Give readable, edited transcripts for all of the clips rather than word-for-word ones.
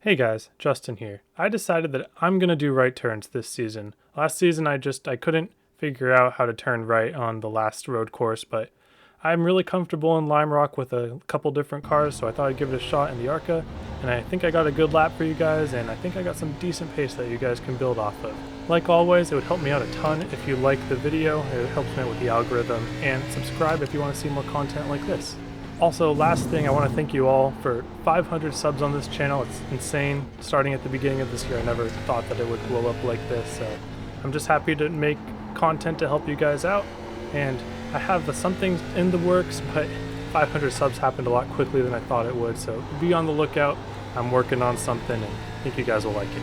Hey guys, Justin here. I decided that I'm gonna do right turns this season. Last season I couldn't figure out how to turn right on the last road course, but I'm really comfortable in Lime Rock with a couple different cars, so I thought I'd give it a shot in the Arca, and I think I got a good lap for you guys, and I think I got some decent pace that you guys can build off of. Like always, it would help me out a ton if you like the video, it helps me out with the algorithm, and subscribe if you want to see more content like this. Also, last thing, I want to thank you all for 500 subs on this channel. It's insane. Starting at the beginning of this year, I never thought that it would blow up like this, so I'm just happy to make content to help you guys out, and I have something in the works, but 500 subs happened a lot quickly than I thought it would, so be on the lookout. I'm working on something, and I think you guys will like it.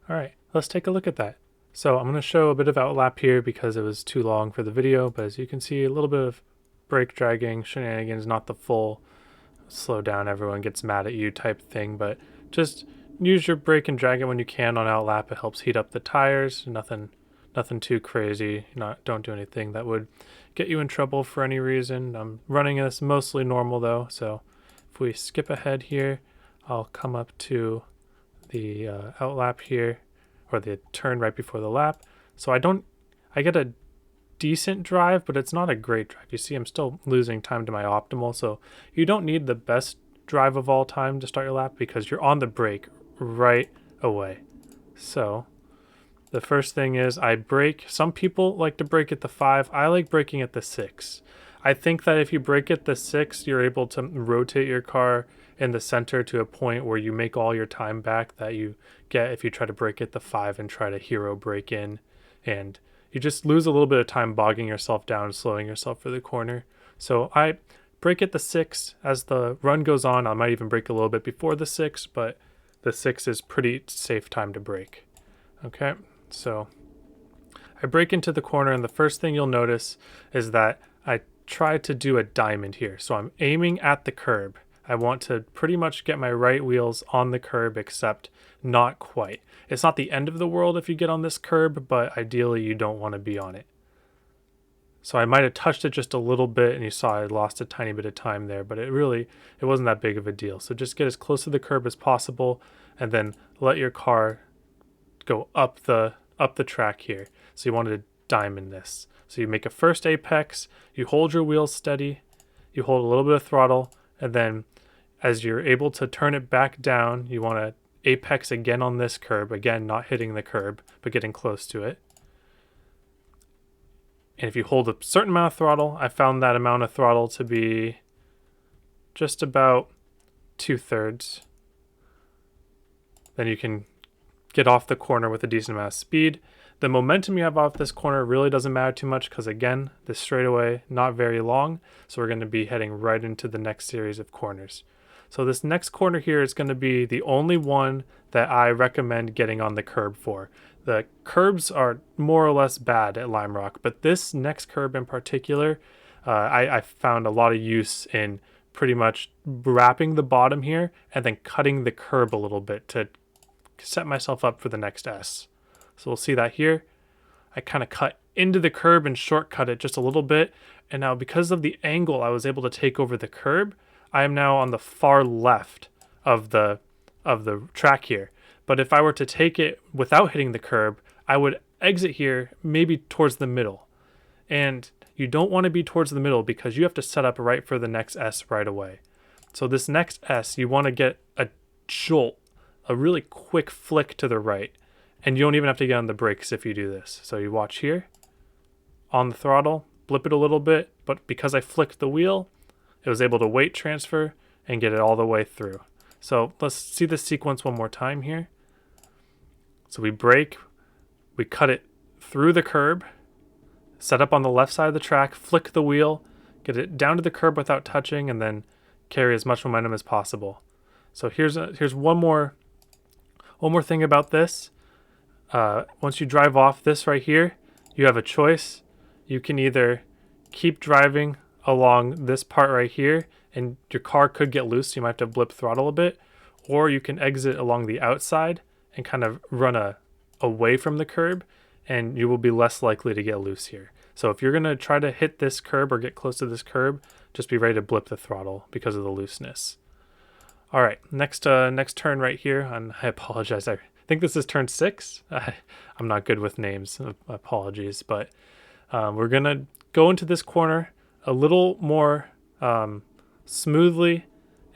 Alright, let's take a look at that. So I'm going to show a bit of outlap here because it was too long for the video, but as you can see, a little bit of brake dragging, shenanigans, not the full slow down, everyone gets mad at you type thing, but just use your brake and drag it when you can on outlap. It helps heat up the tires, nothing too crazy, don't do anything that would get you in trouble for any reason. I'm running this mostly normal though, so if we skip ahead here, I'll come up to the outlap here, or the turn right before the lap. So I get a decent drive, but it's not a great drive. You see I'm still losing time to my optimal, so you don't need the best drive of all time to start your lap because you're on the brake right away. So the first thing is I brake. Some people like to brake at the 5. I like braking at the 6. I think that if you brake at the 6, you're able to rotate your car in the center to a point where you make all your time back that you get if you try to brake at the 5 and try to hero brake in, and you just lose a little bit of time bogging yourself down, slowing yourself for the corner. So I brake at the 6 as the run goes on. I might even brake a little bit before the 6, but the 6 is pretty safe time to brake. Okay, so I brake into the corner, and the first thing you'll notice is that I try to do a diamond here. So I'm aiming at the curb. I want to pretty much get my right wheels on the curb, except not quite. It's not the end of the world if you get on this curb, but ideally you don't want to be on it. So I might have touched it just a little bit, and you saw I lost a tiny bit of time there, but it wasn't that big of a deal. So just get as close to the curb as possible, and then let your car go up the track here. So you want to diamond this. So you make a first apex, you hold your wheels steady, you hold a little bit of throttle, and then as you're able to turn it back down, you want to apex again on this curb, again not hitting the curb, but getting close to it. And if you hold a certain amount of throttle, I found that amount of throttle to be just about 2/3. Then you can get off the corner with a decent amount of speed. The momentum you have off this corner really doesn't matter too much because, again, this straightaway not very long, so we're going to be heading right into the next series of corners. So this next corner here is going to be the only one that I recommend getting on the curb for. The curbs are more or less bad at Lime Rock, but this next curb in particular, I found a lot of use in pretty much wrapping the bottom here and then cutting the curb a little bit to set myself up for the next S. So we'll see that here. I kind of cut into the curb and shortcut it just a little bit. And now because of the angle I was able to take over the curb, I am now on the far left of the track here. But if I were to take it without hitting the curb, I would exit here maybe towards the middle. And you don't want to be towards the middle because you have to set up right for the next S right away. So this next S, you want to get a jolt, a really quick flick to the right. And you don't even have to get on the brakes if you do this. So you watch here, on the throttle, blip it a little bit, but because I flicked the wheel, it was able to weight transfer and get it all the way through. So let's see this sequence one more time here. So we brake, we cut it through the curb, set up on the left side of the track, flick the wheel, get it down to the curb without touching, and then carry as much momentum as possible. So here's one more thing about this. Once you drive off this right here, you have a choice. You can either keep driving along this part right here, and your car could get loose, so you might have to blip throttle a bit, or you can exit along the outside and kind of run away from the curb, and you will be less likely to get loose here. So if you're going to try to hit this curb or get close to this curb, just be ready to blip the throttle because of the looseness. All right, next turn right here, and I apologize. I think this is turn 6. I'm not good with names. Apologies, but we're going to go into this corner a little more smoothly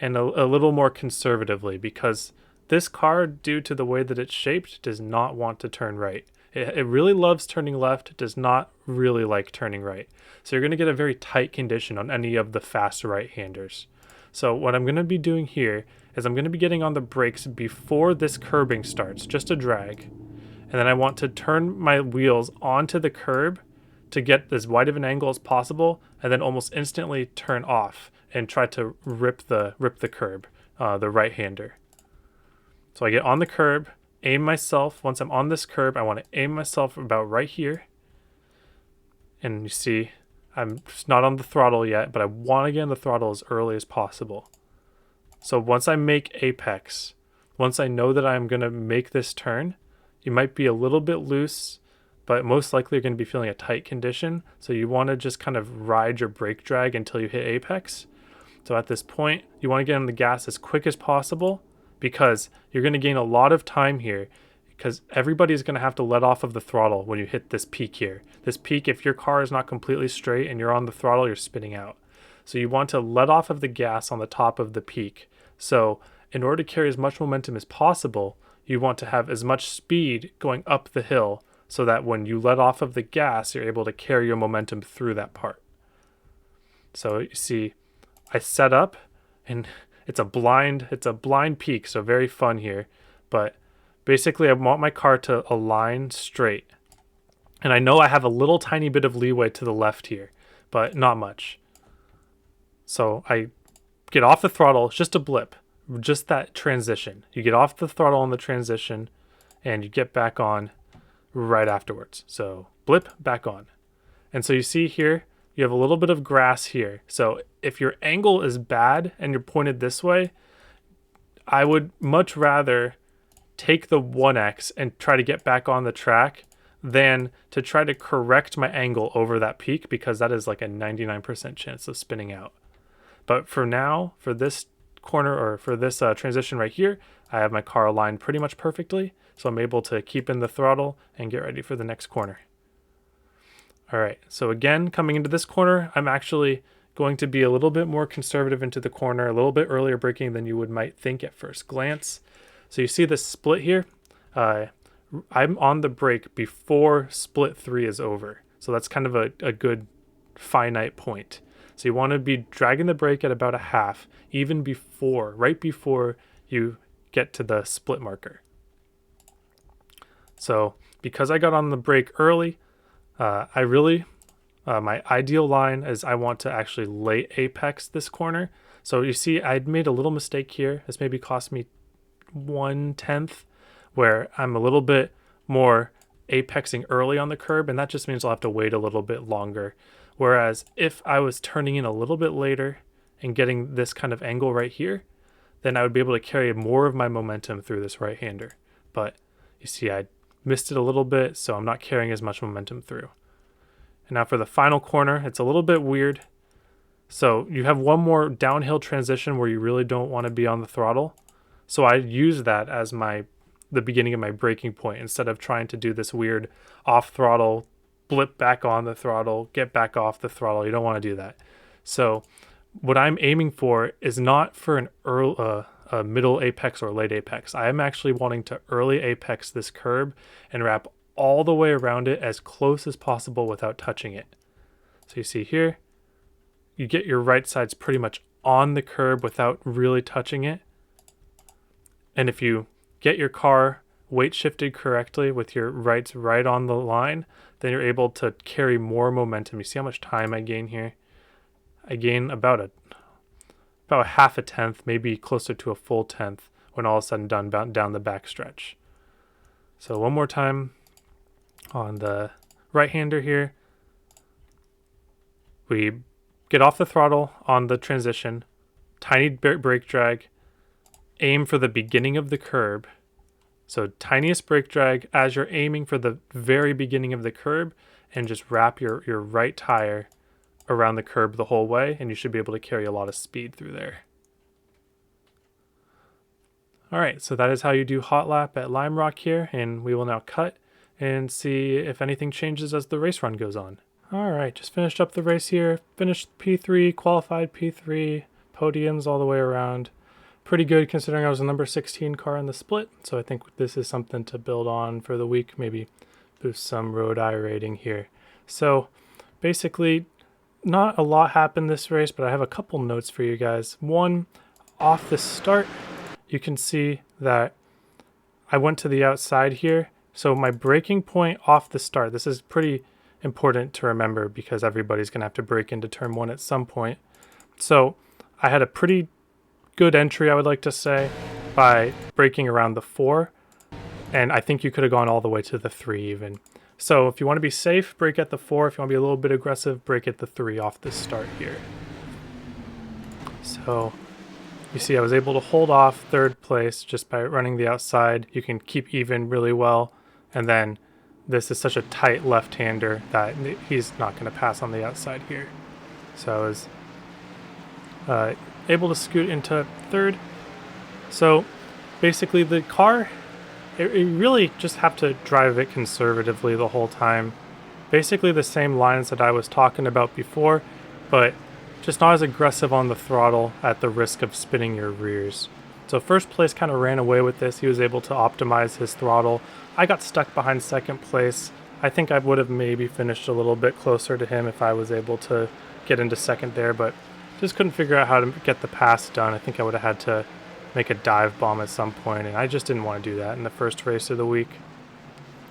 and a little more conservatively, because this car, due to the way that it's shaped, does not want to turn right. It really loves turning left. It does not really like turning right. So you're going to get a very tight condition on any of the fast right-handers. So what I'm going to be doing here is I'm going to be getting on the brakes before this curbing starts, just a drag. And then I want to turn my wheels onto the curb to get as wide of an angle as possible, and then almost instantly turn off and try to rip the curb, the right-hander. So I get on the curb, aim myself. Once I'm on this curb, I want to aim myself about right here. And you see, I'm just not on the throttle yet, but I want to get on the throttle as early as possible. So once I make apex, once I know that I'm going to make this turn, you might be a little bit loose, but most likely you're going to be feeling a tight condition. So you want to just kind of ride your brake drag until you hit apex. So at this point, you want to get on the gas as quick as possible, because you're going to gain a lot of time here, because everybody's going to have to let off of the throttle when you hit this peak here. This peak, if your car is not completely straight and you're on the throttle, you're spinning out. So you want to let off of the gas on the top of the peak. So in order to carry as much momentum as possible, you want to have as much speed going up the hill, so that when you let off of the gas, you're able to carry your momentum through that part. So you see, I set up, and it's a blind peak, so very fun here. But basically I want my car to align straight. And I know I have a little tiny bit of leeway to the left here, but not much. So I get off the throttle, it's just a blip, just that transition. You get off the throttle on the transition, and you get back on right afterwards. So blip, back on. And so you see here, you have a little bit of grass here. So if your angle is bad and you're pointed this way, I would much rather take the 1x and try to get back on the track than to try to correct my angle over that peak, because that is like a 99% chance of spinning out. But for now, for this corner, or for this transition right here, I have my car aligned pretty much perfectly. So I'm able to keep in the throttle and get ready for the next corner. All right, so again, coming into this corner, I'm actually going to be a little bit more conservative into the corner, a little bit earlier braking than you might think at first glance. So you see this split here? I'm on the brake before split 3 is over. So that's kind of a good finite point. So you want to be dragging the brake at about a half, even before, right before you get to the split marker. So because I got on the brake early, my ideal line is I want to actually late apex this corner. So you see, I'd made a little mistake here. This maybe cost me 1/10, where I'm a little bit more apexing early on the curb, and that just means I'll have to wait a little bit longer. Whereas if I was turning in a little bit later and getting this kind of angle right here, then I would be able to carry more of my momentum through this right-hander. But you see, I missed it a little bit, so I'm not carrying as much momentum through. And now for the final corner, it's a little bit weird. So you have one more downhill transition where you really don't want to be on the throttle. So I use that as the beginning of my braking point, instead of trying to do this weird off throttle, blip back on the throttle, get back off the throttle. You don't want to do that. So what I'm aiming for is not for an a middle apex or late apex. I am actually wanting to early apex this curb and wrap all the way around it as close as possible without touching it. So you see here, you get your right sides pretty much on the curb without really touching it. And if you get your car weight shifted correctly with your rights right on the line, then you're able to carry more momentum. You see how much time I gain here? I gain about a half a tenth, maybe closer to a full tenth when all is said and done down the back stretch. So one more time on the right-hander here. We get off the throttle on the transition, tiny brake drag, aim for the beginning of the curb. So tiniest brake drag as you're aiming for the very beginning of the curb, and just wrap your right tire around the curb the whole way, and you should be able to carry a lot of speed through there. All right, so that is how you do hot lap at Lime Rock here, and we will now cut and see if anything changes as the race run goes on. All right, just finished up the race here. Finished P3, qualified P3, podiums all the way around. Pretty good considering I was a number 16 car in the split, so I think this is something to build on for the week, maybe boost some road eye rating here. So basically, not a lot happened this race, but I have a couple notes for you guys. One, off the start, you can see that I went to the outside here. So my braking point off the start, this is pretty important to remember because everybody's going to have to brake into turn one at some point. So I had a pretty good entry, I would like to say, by braking around the 4. And I think you could have gone all the way to the 3 even. So if you want to be safe, brake at the 4. If you want to be a little bit aggressive, brake at the 3 off the start here. So you see I was able to hold off third place just by running the outside. You can keep even really well. And then this is such a tight left-hander that he's not going to pass on the outside here. So I was able to scoot into third. So basically the car, you really just have to drive it conservatively the whole time. Basically the same lines that I was talking about before, but just not as aggressive on the throttle at the risk of spinning your rears. So first place kind of ran away with this. He was able to optimize his throttle. I got stuck behind second place. I think I would have maybe finished a little bit closer to him if I was able to get into second there, but just couldn't figure out how to get the pass done. I think I would have had to make a dive bomb at some point, and I just didn't want to do that in the first race of the week.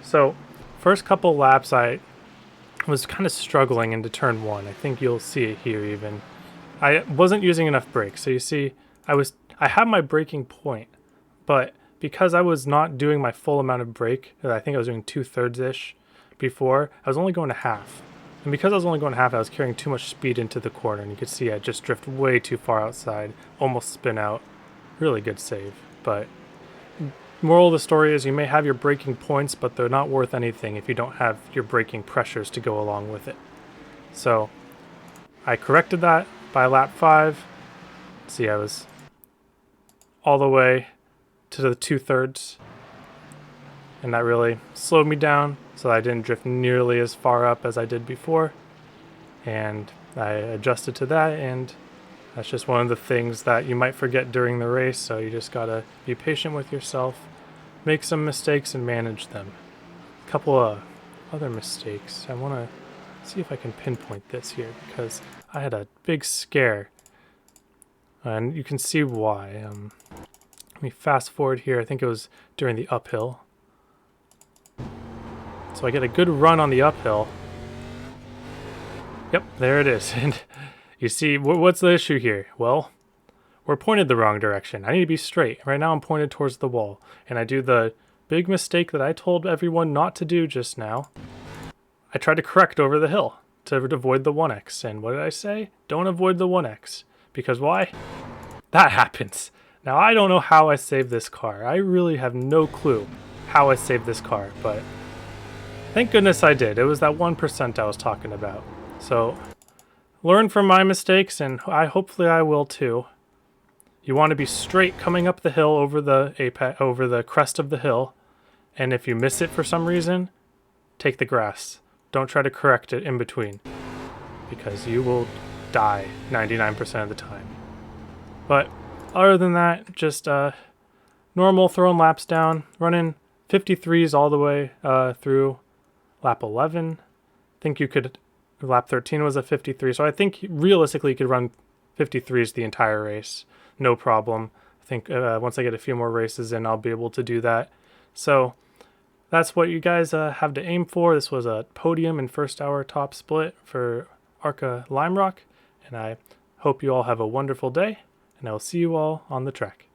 So first couple laps I was kind of struggling into turn 1. I think you'll see it here even. I wasn't using enough brakes. So you see I had my braking point, but because I was not doing my full amount of brake, I think I was doing 2/3-ish before, I was only going to half. And because I was only going to half, I was carrying too much speed into the corner, and you could see I just drift way too far outside, almost spin out. Really good save. But moral of the story is you may have your braking points, but they're not worth anything if you don't have your braking pressures to go along with it. So I corrected that by lap 5. See, I was all the way to the 2/3, and that really slowed me down so I didn't drift nearly as far up as I did before, and I adjusted to that, and that's just one of the things that you might forget during the race, so you just gotta be patient with yourself, make some mistakes and manage them. A couple of other mistakes. I want to see if I can pinpoint this here because I had a big scare, and you can see why. Let me fast forward here. I think it was during the uphill. So I get a good run on the uphill. Yep, there it is. And you see, what's the issue here? Well, we're pointed the wrong direction. I need to be straight. Right now I'm pointed towards the wall. And I do the big mistake that I told everyone not to do just now. I tried to correct over the hill to avoid the 1X. And what did I say? Don't avoid the 1X. Because why? That happens. Now, I don't know how I saved this car. I really have no clue how I saved this car, but thank goodness I did. It was that 1% I was talking about. So, learn from my mistakes, and hopefully I will too. You want to be straight coming up the hill over the crest of the hill, and if you miss it for some reason, take the grass. Don't try to correct it in between, because you will die 99% of the time. But other than that, just normal throwing laps down, running 53s all the way through lap 11. I think you could, lap 13 was a 53, so I think realistically you could run 53s the entire race, no problem. I think once I get a few more races in, I'll be able to do that. So that's what you guys have to aim for. This was a podium and first hour top split for Arca Lime Rock, and I hope you all have a wonderful day, and I will see you all on the track.